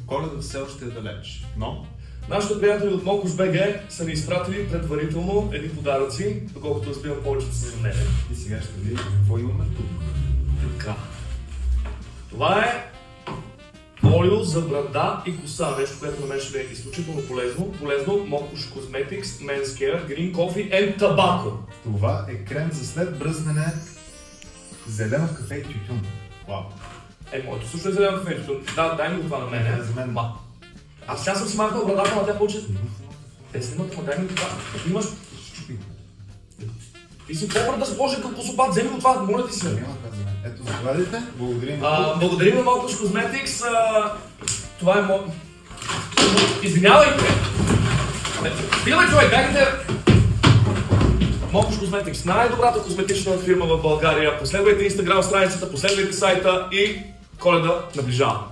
Коледа все още е далеч, но... Нашите приятели от Mokos.bg са ни изпратили предварително едни подаръци, доколкото разбирам повечето са за мен. И сега ще видим какво имаме тук. Така. Това е олио за брада и коса, нещо, което на мен ще е изключително полезно. Mokos Cosmetics, Men's Care, Green Coffee and Tobacco. Това е крем за след бръснене, зелено кафе и тютюн. Вау. Моето също е зелено кафе и тютюн. Да, дай ми го това на мен. За мен. Аз сега съм си махнал брадата, на тя получи. Те снимат, дай ми това. Имаш... Ти си по-бърда да сложи към косопат, вземи го това, моля ти се. Ето, заповядайте. Благодарим. Благодарим на Mokos Cosmetics. Това е Извинявайте! Стига, човек, дайте! Mokos Cosmetics, най-добрата косметична фирма в България. Последвайте инстаграм страницата, последвайте сайта и Коледа наближава.